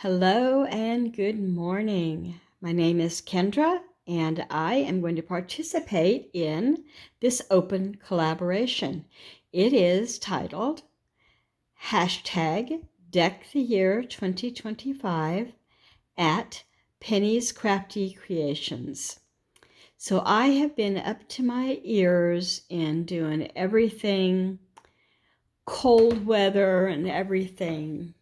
Hello and good morning. My name is Kendra, and I am going to participate in this open collaboration. It is titled Deck the Year 2025 at Penny's Crafty Creations. So I have been up to my ears in doing everything cold weather and everything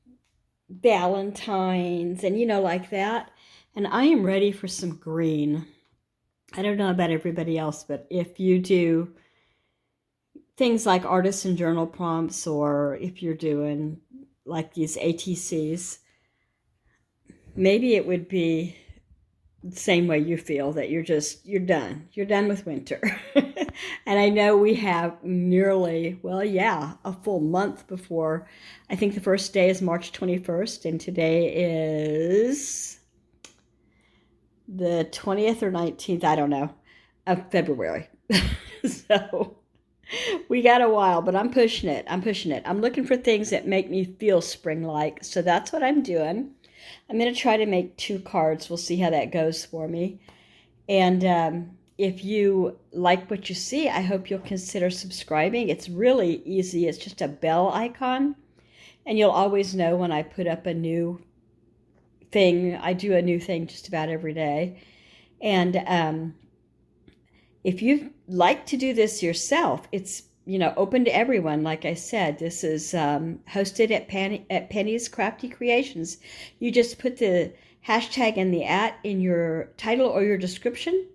Valentine's and like that. And I am ready for some green. I don't know about everybody else, but if you do things like artist and journal prompts, or if you're doing like these ATCs, maybe it would be the same way you feel, that you're done. You're done with winter. And I know we have nearly, a full month before. I think the first day is March 21st, and today is the 20th or 19th, I don't know, of February. So we got a while, but I'm pushing it. I'm looking for things that make me feel spring-like. So that's what I'm doing. I'm going to try to make 2 cards. We'll see how that goes for me. And if you like what you see, I hope you'll consider subscribing. It's really easy. It's just a bell icon, and you'll always know when I put up a new thing. I do a new thing just about every day. And if you'd like to do this yourself, it's open to everyone. Like I said, this is hosted at Penny's Crafty Creations. You just put the hashtag and the @ in your title or your description,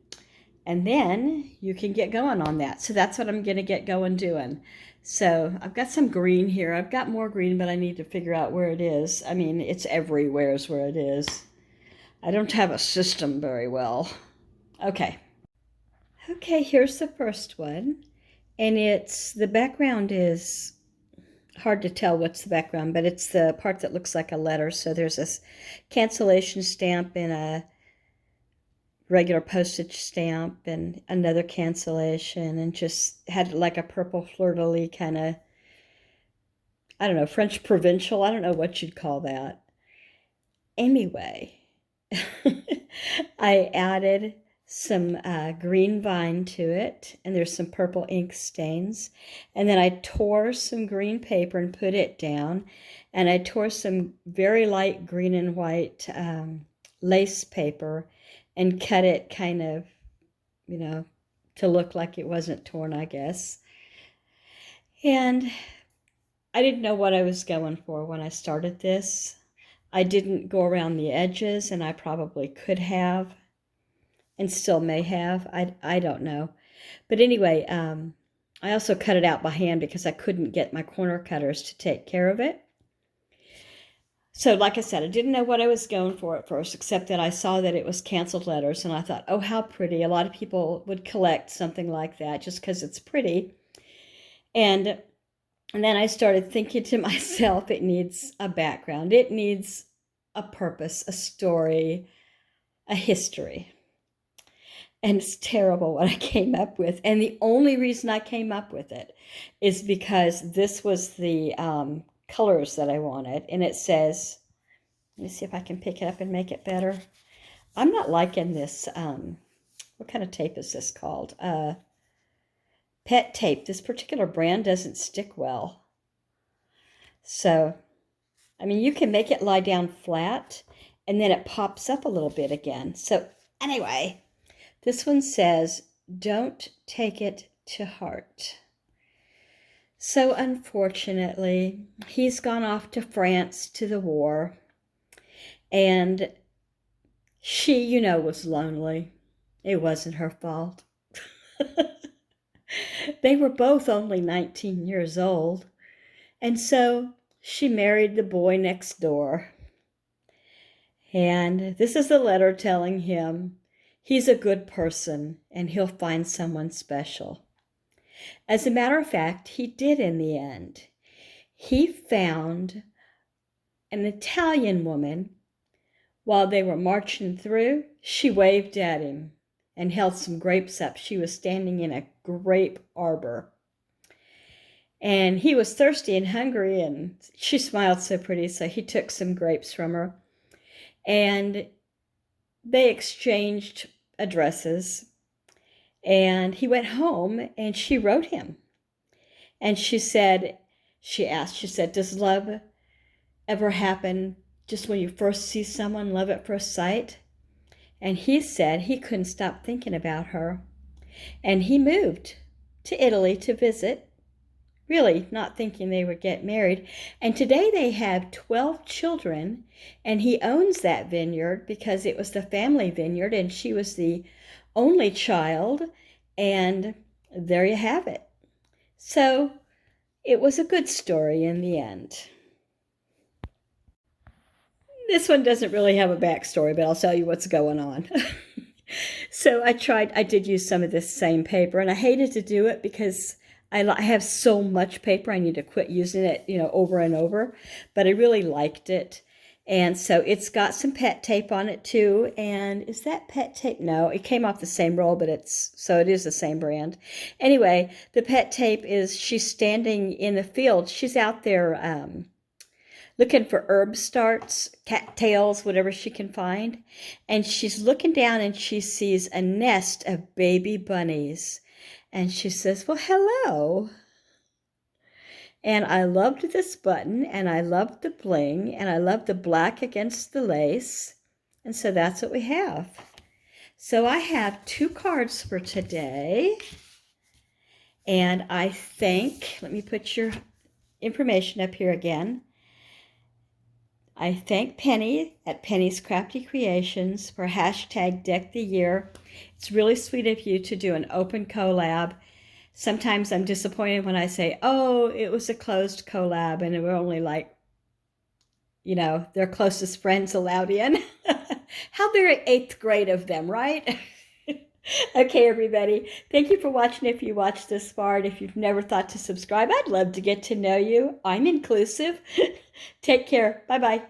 and then you can get going on that. So that's what I'm going to get going doing. So I've got some green here. I've got more green, but I need to figure out where it is. I mean, it's everywhere is where it is. I don't have a system very well. Okay, here's the first one. And the background is hard to tell what's the background, but it's the part that looks like a letter. So there's this cancellation stamp and a regular postage stamp and another cancellation, and just had like a purple fleur-de-lis kind of, I don't know, French provincial. I don't know what you'd call that. Anyway, I added some green vine to it, and there's some purple ink stains. And then I tore some green paper and put it down, and I tore some very light green and white lace paper and cut it kind of, to look like it wasn't torn, I guess. And I didn't know what I was going for when I started this. I didn't go around the edges, and I probably could have, and still may have. I don't know. But anyway, I also cut it out by hand because I couldn't get my corner cutters to take care of it. So like I said, I didn't know what I was going for at first, except that I saw that it was canceled letters, and I thought, oh, how pretty. A lot of people would collect something like that just because it's pretty. And then I started thinking to myself, it needs a background. It needs a purpose, a story, a history. And it's terrible what I came up with. And the only reason I came up with it is because this was the colors that I wanted. And it says, let me see if I can pick it up and make it better. I'm not liking this. What kind of tape is this called? Pet tape. This particular brand doesn't stick well. So, I mean, you can make it lie down flat, and then it pops up a little bit again. So anyway, this one says, don't take it to heart. So unfortunately, he's gone off to France to the war, and she, was lonely. It wasn't her fault. They were both only 19 years old, and so she married the boy next door. And this is the letter telling him he's a good person and he'll find someone special. As a matter of fact, he did in the end. He found an Italian woman. While they were marching through, she waved at him and held some grapes up. She was standing in a grape arbor. And he was thirsty and hungry, and she smiled so pretty, so he took some grapes from her. And they exchanged addresses. And he went home and she wrote him. And she said, she said, does love ever happen just when you first see someone, love at first sight? And he said he couldn't stop thinking about her. And he moved to Italy to visit, really not thinking they would get married. And today they have 12 children, and he owns that vineyard because it was the family vineyard, and she was the only child. And there you have it. So it was a good story in the end. This one doesn't really have a backstory, but I'll tell you what's going on. So I did use some of this same paper, and I hated to do it because I have so much paper. I need to quit using it, over and over, but I really liked it. And so it's got some pet tape on it too. And is that pet tape? No, it came off the same roll, but it is the same brand. Anyway, the pet tape is she's standing in the field. She's out there, looking for herb starts, cattails, whatever she can find. And she's looking down and she sees a nest of baby bunnies. And she says, well, hello. And I loved this button, and I loved the bling, and I loved the black against the lace. And so that's what we have. So I have 2 cards for today. And I think, let me put your information up here again. I thank Penny at Penny's Crafty Creations for hashtag Deck the Year. It's really sweet of you to do an open collab. Sometimes I'm disappointed when I say, oh, it was a closed collab and we're only like, their closest friends allowed in. How very 8th grade of them, right? Okay, everybody. Thank you for watching if you watched this far. And if you've never thought to subscribe, I'd love to get to know you. I'm inclusive. Take care. Bye-bye.